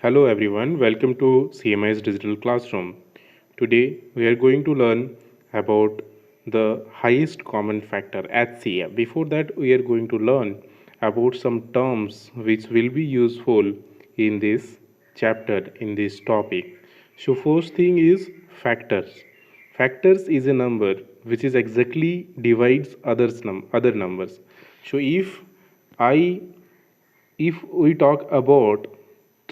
Hello everyone, welcome to CMI's Digital Classroom. Today we are going to learn about the highest common factor HCF. Before that, we are going to learn about some terms which will be useful in this chapter, in this topic. So first thing is factors. Factors is a number which is exactly divides other numbers. So I if we talk about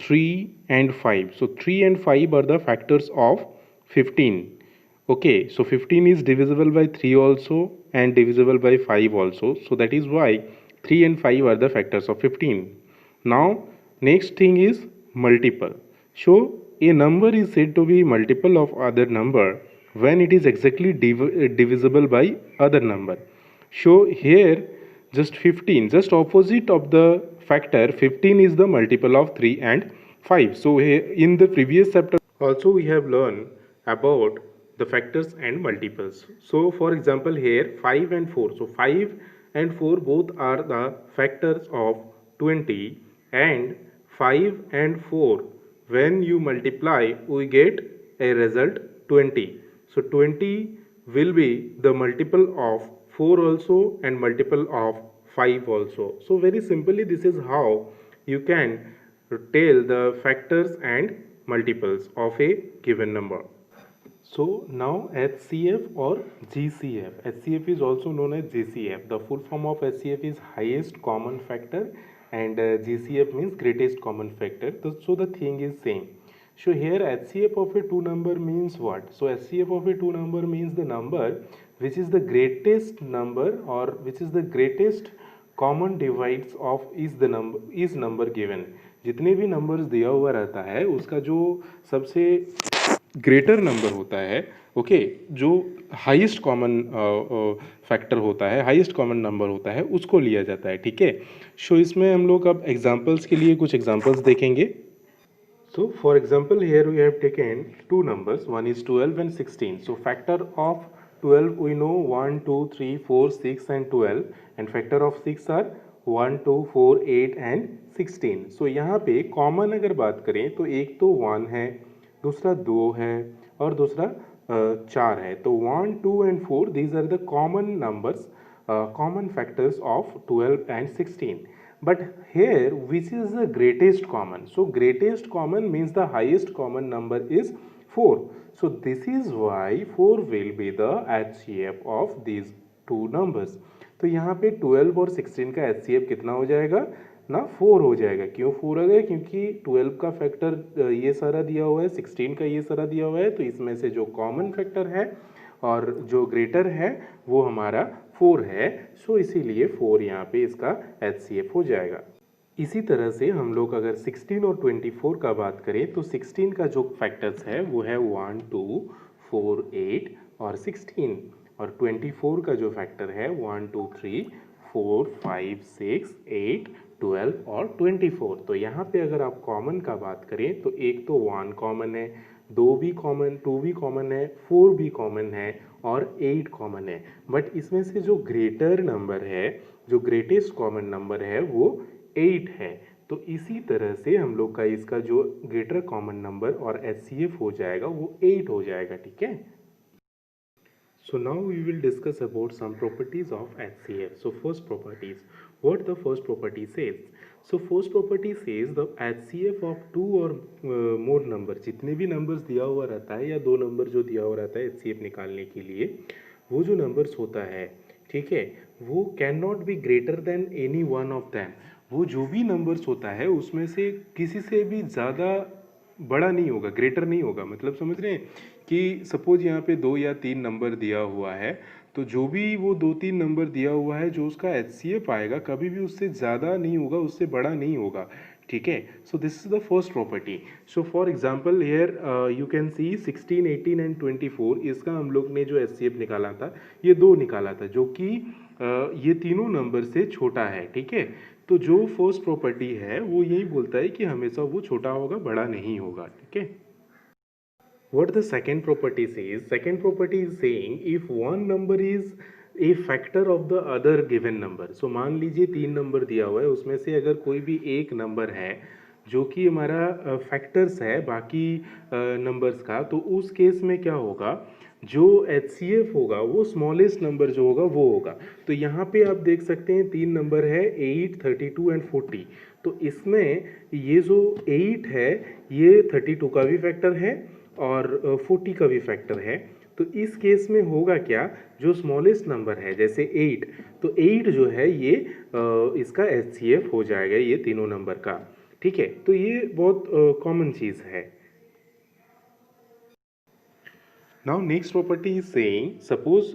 3 and 5, so 3 and 5 are the factors of 15. Okay, so 15 is divisible by 3 also and divisible by 5 also, so that is why 3 and 5 are the factors of 15. Now next thing is multiple. So a number is said to be multiple of other number when it is exactly divisible by other number. So here just 15, just opposite of the factor 15 is the multiple of 3 and 5. So here in the previous chapter also we have learned about the factors and multiples. So for example here 5 and 4, so 5 and 4 both are the factors of 20, and 5 and 4 when you multiply we get a result 20. So 20 will be the multiple of 4 also and multiple of 5 also. So very simply this is how you can tell the factors and multiples of a given number. So now HCF or GCF. HCF is also known as GCF. The full form of HCF is highest common factor, and GCF means greatest common factor. So the thing is same. So here HCF of a two number means what? So HCF of a two number means the number which is the greatest number or which is the greatest common divides of is number given. जितने भी numbers दिया हुआ रहता है उसका जो सबसे greater number होता है, ओके, जो हाईएस्ट कॉमन फैक्टर होता है, हाईएस्ट कॉमन नंबर होता है, उसको लिया जाता है. ठीक है. सो इसमें हम लोग अब एग्जांपल्स के लिए कुछ एग्जांपल्स देखेंगे. So for example here we have taken two numbers, one is 12 and 16. So factor of 12 we know 1, 2, 3, 4, 6 and 12, and factor of 6 are 1, 2, 4, 8 and 16. So यहाँ पे कॉमन अगर बात करें तो एक तो 1 है, दूसरा 2 है और दूसरा 4 है. तो 1, 2 and 4 these are the common numbers, common factors of 12 and 16. But here which is the greatest common? So greatest common means the highest common number is 4. So this is why 4 will be the HCF of these two numbers. तो यहाँ पे 12 और 16 का HCF कितना हो जाएगा ना, 4 हो जाएगा. क्यों 4 आ गया? क्योंकि 12 का फैक्टर ये सारा दिया हुआ है, 16 का ये सारा दिया हुआ है, तो इसमें से जो कॉमन फैक्टर है और जो ग्रेटर है वो हमारा 4 है. सो इसीलिए 4 यहाँ पे इसका HCF हो जाएगा. इसी तरह से हम लोग अगर 16 और 24 का बात करें तो 16 का जो फैक्टर्स है वो है 1, 2, 4, 8 और 16, और 24 का जो फैक्टर है 1, 2, 3, 4, 5, 6, 8, 12 और 24. तो यहाँ पे अगर आप कॉमन का बात करें तो एक तो 1 कॉमन है, 2 भी कॉमन, 2 भी कॉमन है, 4 भी कॉमन है और 8 कॉमन है. बट इसमें से जो ग्रेटर नंबर है, जो ग्रेटेस्ट कॉमन नंबर है वो 8 है. तो इसी तरह से हम लोग का इसका जो ग्रेटर कॉमन नंबर और HCF हो जाएगा वो 8 हो जाएगा. ठीक है. So now we will discuss about some properties of HCF. So first properties, what the first property says? So first property says the HCF of two or more number, जितने भी numbers दिया हुआ रहता है या दो number जो दिया हुआ रहता है HCF निकालने के लिए, वो जो numbers होता है, ठीक है, वो can not be greater than any one of them. वो जो भी नंबर्स होता है उसमें से किसी से भी ज़्यादा बड़ा नहीं होगा, ग्रेटर नहीं होगा. मतलब समझ रहे हैं कि सपोज यहाँ पे 2 या 3 नंबर दिया हुआ है, तो जो भी वो 2-3 नंबर दिया हुआ है जो उसका HCF आएगा कभी भी उससे ज़्यादा नहीं होगा, उससे बड़ा नहीं होगा. ठीक है. So this is the first property. So for example here you can see 16, 18 and 24, इसका हम लोग ने जो HCF निकाला था ये 2 निकाला था जो कि ये तीनों नंबर से छोटा है. ठीक है. तो जो फर्स्ट प्रॉपर्टी है वो यही बोलता है कि हमेशा वो छोटा होगा, बड़ा नहीं होगा. ठीक है. What the second property says? Second property is saying if one number is a factor of the other given number. So मान लीजिए 3 नंबर दिया हुआ है, उसमें से अगर कोई भी एक नंबर है जो कि हमारा फैक्टर्स है बाकी नंबर्स का, तो उस केस में क्या होगा, जो HCF होगा वो स्मॉलेस्ट नंबर जो होगा वो होगा। तो यहाँ पे आप देख सकते हैं 3 नंबर है 8, 32 एंड 40। तो इसमें ये जो 8 है ये 32 का भी फैक्टर है और 40 का भी फैक्टर है। तो इस केस में होगा क्या, जो स्मॉलेस्ट नंबर है जैसे 8, तो 8 जो है ये इसका HCF हो जाएगा ये तीनों नंबर का। ठीक है, तो ये बहुत कॉमन चीज़ है। Now next property is saying, suppose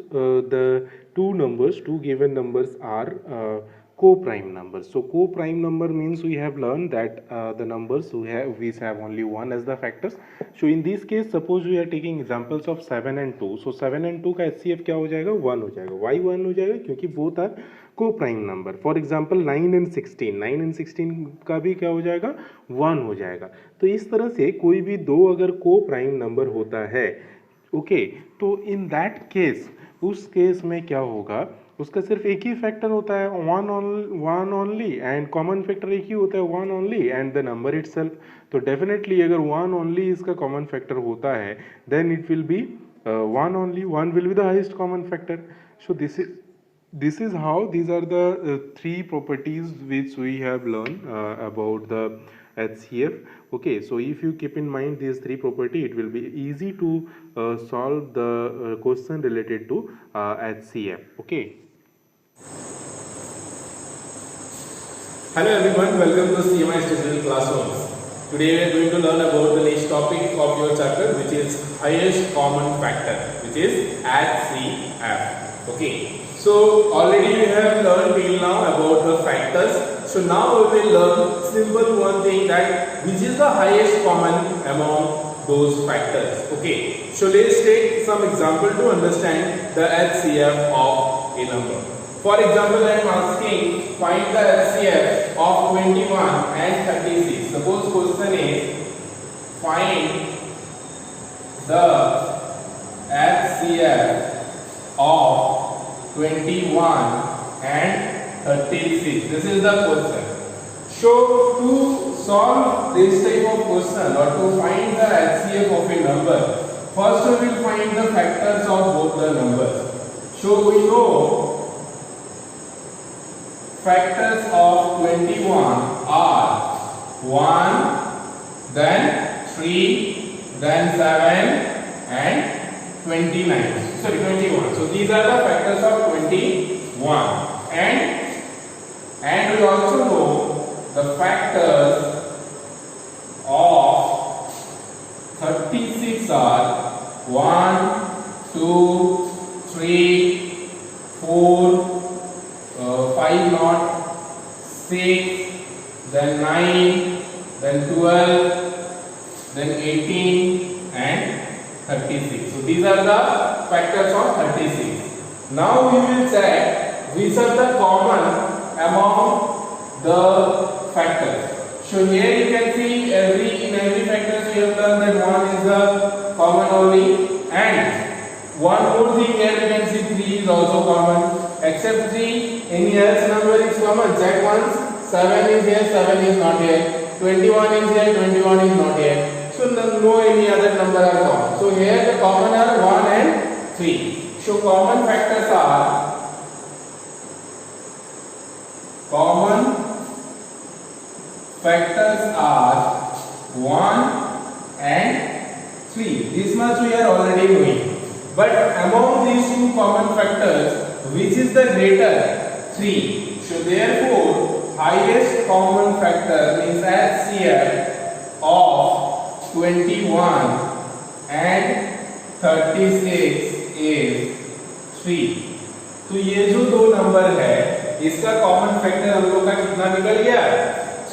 the two given numbers are co-prime numbers. So co-prime number means we have learned that the numbers which have only one as the factors. So in this case suppose we are taking examples of 7 and 2. So 7 and 2 का HCF क्या हो जाएगा, 1 हो जाएगा। Why 1 हो जाएगा, क्योंकि both are co-prime number. For example 9 and 16, 9 and 16 का भी क्या हो जाएगा, 1 हो जाएगा। तो इस तरह से कोई भी दो अगर co-prime number होता है, ओके, तो इन दैट केस, उस केस में क्या होगा, उसका सिर्फ एक ही फैक्टर होता है, one only, and common factor एक ही होता है, one only, and the number itself. तो डेफिनेटली अगर वन ओनली इसका कॉमन फैक्टर होता है, then it will be one only, one will be the highest common factor. So this is how, these are the three properties which we have learned about the HCF. Okay, so if you keep in mind these three property, it will be easy to solve the question related to HCF. Okay. Hello everyone, welcome to CMI's Digital Classrooms. Today we are going to learn about the next topic of your chapter, which is highest common factor, which is HCF. Okay, so already we have learned till now about the factors. So now we will learn simple one thing, that which is the highest common among those factors. Okay, so let's take some example to understand the HCF of a number. For example, I am asking find the HCF of 21 and 36. Suppose question is find the HCF of 21 and 36. This is the question. So to solve this type of question or to find the HCF of a number, first we will find the factors of both the numbers. So we know factors of 21 are 1, then 3, then 7 and 29. Sorry, 21. So these are the factors of 21, and we also know the factors of 36 are 1, 2, 3, 4, 5 not, 6, then 9, then 12, then 18 and 36. So these are the factors of 36. Now we will check which are the common among the factors. So here you can see in every factors we have learned that 1 is the common only, and one more thing here you can see 3 is also common. Except 3, any else number is common. Check once. 7 is here, 7 is not here. 21 is here, 21 is not here. So no any other number are common. So here the common are 1 and 3. So common factors are 1 and 3. This much we are already knowing. But among these two common factors, which is the greater? 3. So therefore, highest common factor means HCF of 21 and 36 is 3. तो ये जो दो number है इसका common factor हम लोग का कितना निकल गया?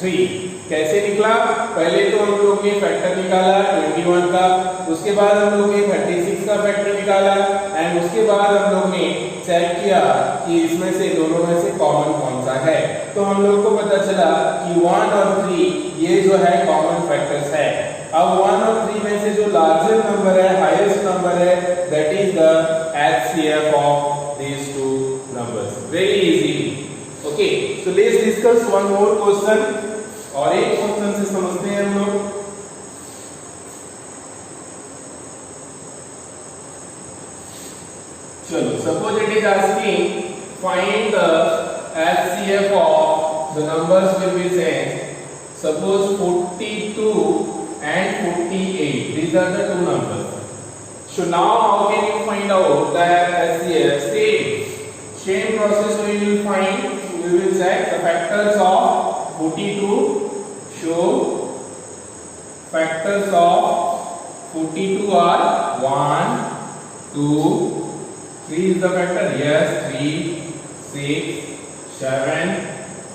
3. कैसे निकला? पहले तो हम लोग ने फैक्टर निकाला 21 का, उसके बाद हम लोग ने 36 का फैक्टर निकाला, एंड उसके बाद हम लोग ने चेक किया कि इसमें से दोनों में से कॉमन कौन सा है। तो हम लोग को पता चला कि 1 और 3 ये जो है कॉमन फैक्टर्स है। अब 1 और 3 में से जो लार्जेस्ट नंबर है, हाईएस्ट नंबर है, that is the HCF of these two numbers. Very easy. Okay, so let's discuss one more question और एक क्वेश्चन से समझते हैं हम लोग। चलो, suppose it is asking find the HCF of the numbers will be same. Suppose 42 and 48. These are the two numbers. So now how can you find out the HCF? Same process we will find. We will check the factors of 42. Show factors of 42 are 1, 2, 3 is the factor. Yes, 3, 6, 7,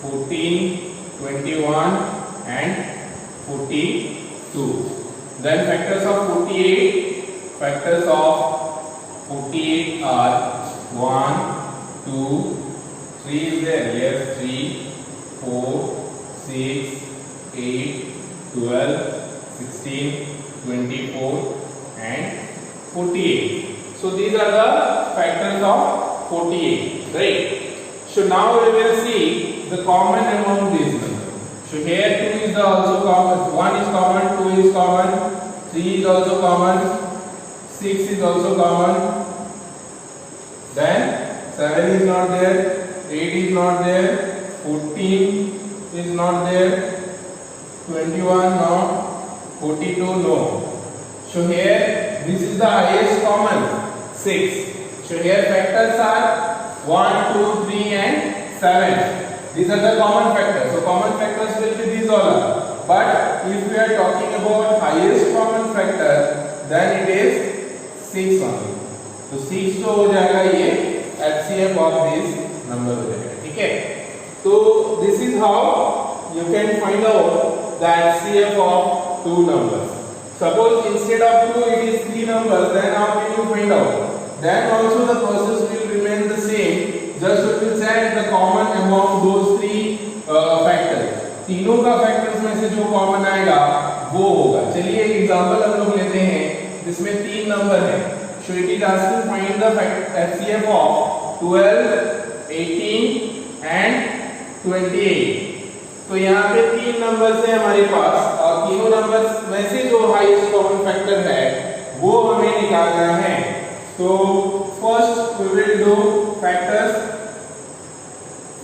14, 21 and 42. Then factors of 48. Factors of 48 are 1, 2, 3 is there. Yes, 3, 4, 6, 8, 12, 16, 24 and 48. So these are the factors of 48, right? So now we will see the common among these numbers. So here 2 is also common, 1 is common, 2 is common, 3 is also common, 6 is also common. Then 7 is not there, 8 is not there, 14 is not there, 21 no, 42 no. So here this is the highest common, 6. So here factors are 1, 2, 3 and 7. These are the common factors. So common factors will be these all are. But if we are talking about highest common factor, then it is 6 only. तो 6 तो हो जाएगा ये HCF of this number हो जाएगा, ठीक है? तो this is how you can find out the HCF of two numbers. Suppose instead of 2 it is 3 numbers, then how can you find out? Then also the process will remain the same. Just we will check the common among those three factors. तीनों का factors में से जो common आएगा वो होगा. चलिए एक एग्जांपल हम लोग लेते हैं जिसमें 3 नंबर है. So it is asking find the HCF of 12, 18 and 28. तो यहाँ पे 3 नंबर है हमारे पास और तीनों नंबर में से जो हाईएस्ट कॉमन फैक्टर है वो हमें निकालना है. तो first we will do factors.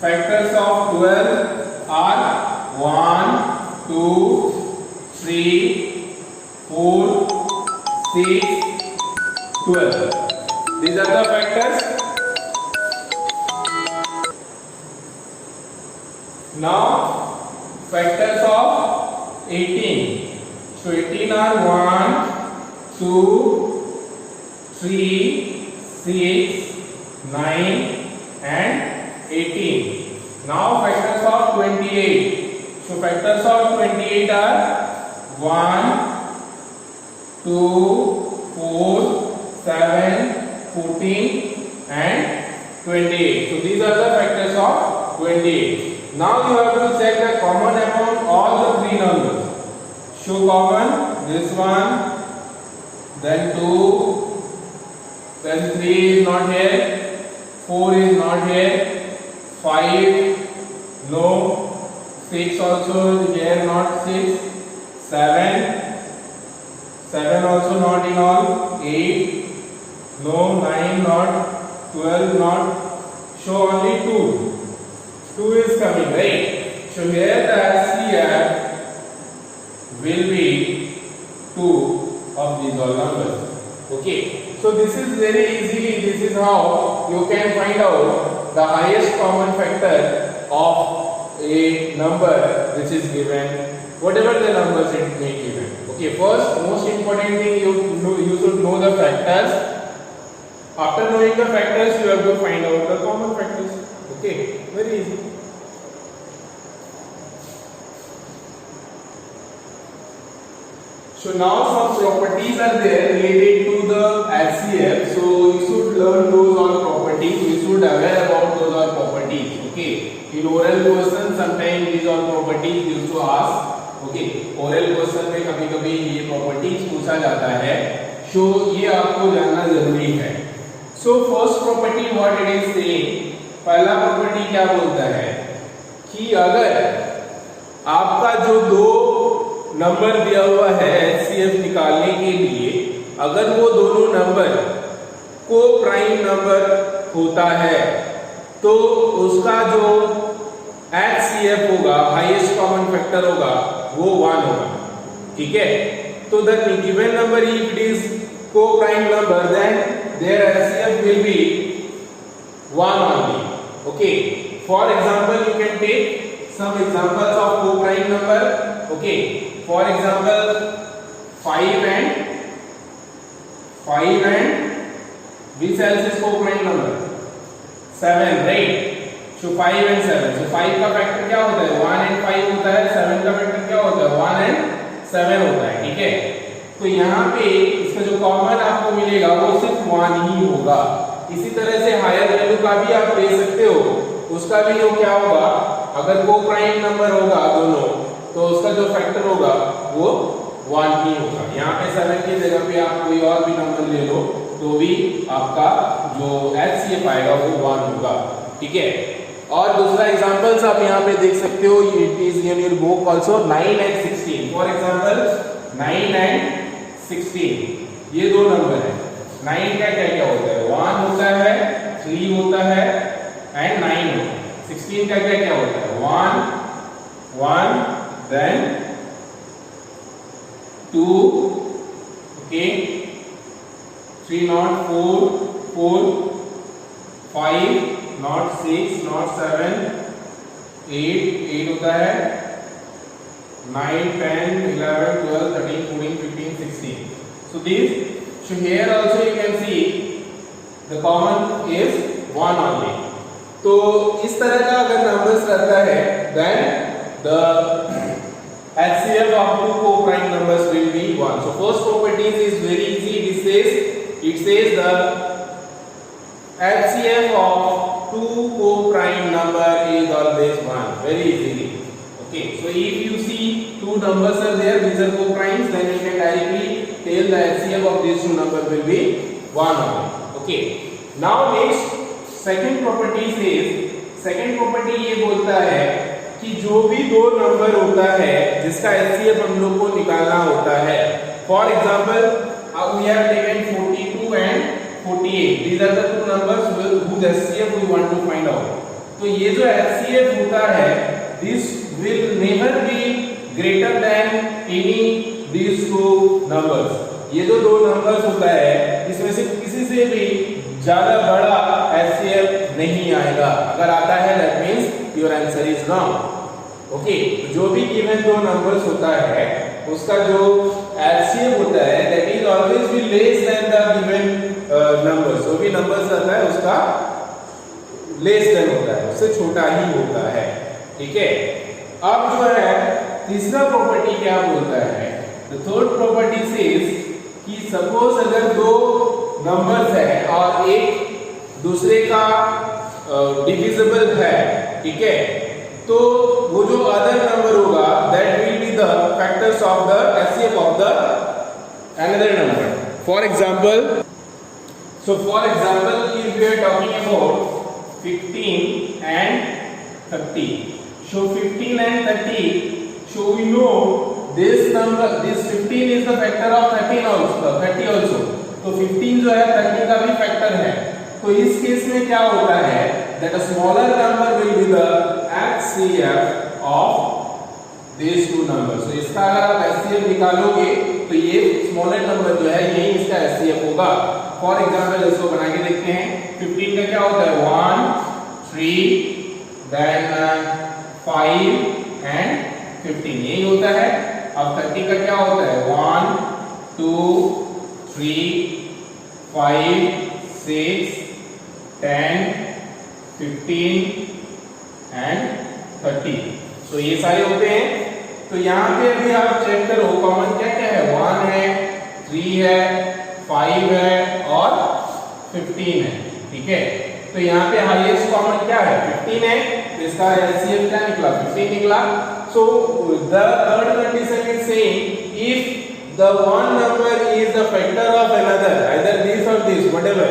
Factors of 12 are 1, 2, 3, 4, 6, 12. These are the factors. Now factors of 18. So 18 are 1, 2, 3, 6, 9 and 18. Now factors of 28. So factors of 28 are 1, 2, 4, 7, 14 and 28. So these are the factors of 28. Now you have to check the common among all the three numbers. Show common, this one, then 2, then 3 is not here, 4 is not here, 5 no, 6 also here not 6, 7 also not in all, 8 no, 9 not, 12 not, show only 2 is coming, right? So here the HCF will be 2 of these all numbers. Okay, so this is very easily, this is how you can find out the highest common factor of a number which is given, whatever the numbers it may be given. Okay, first most important thing you should know the factors. After knowing the factors you have to find out the common factors. Okay, very easy. So now some properties are there related to the HCF. So you should learn those all properties. You should aware about those all properties. Okay. In oral question, sometimes these all properties used to ask. Okay. Oral question में कभी-कभी ये properties पूछा जाता है. So ये आपको जानना जरूरी है. So first property what it is saying. पहला property क्या बोलता है कि अगर आपका जो दो नंबर दिया हुआ है HCF निकालने के लिए, अगर वो दोनों नंबर को प्राइम नंबर होता है तो उसका जो HCF होगा, हाईएस्ट कॉमन फैक्टर होगा, वो 1 होगा। ठीक है, तो the given number if it is coprime number then there HCF will be 1 only. Okay, for example you can take some examples of co-prime number. Okay, for example 5 and which else is co-prime number? 7, right? So 5 and 7. So 5 का factor क्या होता है? 1 and 5 होता है। 7 का factor क्या होता है? 1 and 7 होता है। ठीक है, तो यहाँ पे इसका जो कॉमन आपको मिलेगा वो सिर्फ 1 ही होगा। इसी तरह से हायर वैल्यू का भी आप ले सकते हो, उसका भी वो क्या होगा, अगर को प्राइम नंबर होगा दोनों तो उसका जो फैक्टर होगा वो 1 ही होगा। यहाँ पे 7 की जगह पे आप कोई और भी नंबर ले लो तो भी आपका जो HCF आएगा वो 1 होगा। ठीक है, और दूसरा एग्जांपल्स आप यहाँ पे देख सकते हो, it is in your book also 9 and 16। For example 9 and 16 ये दो नंबर है। 9 का क्या क्या होता है? 1 होता है, 3 होता है एंड 9 होता है। 16 का क्या क्या होता है? 1 1 then 2, okay, 3 not 4 4, 5 not 6 not 7, 8 होता है, 9 10 11 12 13 14 15 16. So these, so here also you can see the common is 1 only. तो इस तरह का अगर नंबर्स रहता है then the HCF of two co-prime numbers will be 1. So first properties is very easy. It says the HCF of two co-prime number is always 1. Very easily. Okay, so if you see two numbers are there which are co-primes, then you can directly tell the HCF of these two numbers will be 1 only. Okay, now next second property says, second property ये बोलता है कि जो भी दो number होता है जिसका HCF हम लोग को निकालना होता है, for example we have taken 42 and 48, these are the two numbers whose HCF we want to find out. तो ये जो HCF होता है, this will never be greater than any these two numbers. ये जो दो नंबर्स होता है इसमें से किसी से भी ज्यादा बड़ा HCF नहीं आएगा। अगर आता है that means your answer is wrong. Okay, जो भी गिवन दो नंबर्स होता है उसका जो HCF होता है that is always be less than the given numbers. जो भी नंबर्स आता है उसका less than होता है, उससे छोटा ही होता है। ठीक है, अब जो है तीसरा प्रॉपर्टी क्या बोलता है? The third property says कि सपोज अगर दो नंबर्स है और एक दूसरे का डिविजिबल है, ठीक है, तो वो जो अदर नंबर होगा that will be the factors of the HCF of the another number. For example, so for example if we are talking about 15 and 30, so 15 and 30, so we know this number, this 15 is the factor of 30 also, तो 15 जो है 30 का भी factor है। तो इस case में क्या होता है that a smaller number will be the HCF of these two numbers. तो इसका अगर आप HCF निकालोगे तो ये स्मॉलर नंबर जो है यही इसका HCF होगा। फॉर एग्जांपल इसको बना के देखते हैं। 15 का क्या होता है? 1 3 देन 5 एंड 15 यही होता है। अब 30 का क्या होता है? 1 2 3 5 6 10 15 एंड 30, तो ये सारे होते हैं। तो यहाँ पे अभी आप चेक करो कॉमन क्या क्या है? 1 है, 3 है, 5 है और 15 है। ठीक है, तो यहाँ पे हाईएस्ट कॉमन क्या है? 15 है, तो इसका एलसीएम क्या निकला? 15 निकला। So the third condition is saying if the one number is the factor of another, either this or this, whatever,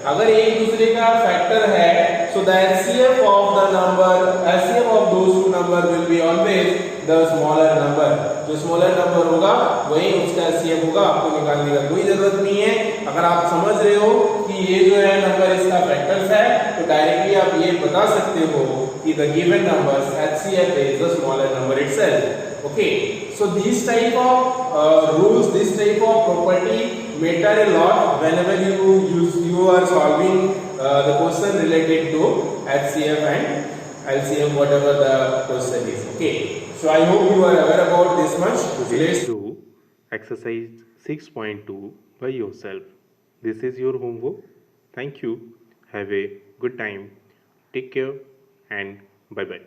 अगर एक दूसरे का फैक्टर है, so the LCM of the number, LCM of those two number will be always the smaller number. जो smaller number होगा वही उसका LCM होगा, आपको निकालने का कोई जरूरत नहीं है। अगर आप समझ रहे हो कि ये जो है नंबर इसका फैक्टर्स है, तो डायरेक्टली आप ये बता सकते हो कि the given numbers HCF is the smaller number itself. Okay, so these type of rules, this type of property matter a lot whenever you are solving the question related to HCF and LCM, whatever the question is. Okay, so I hope you are aware about this much. Let's Do exercise 6.2 by yourself. This is your homework. Thank you. Have a good time. Take care and bye bye.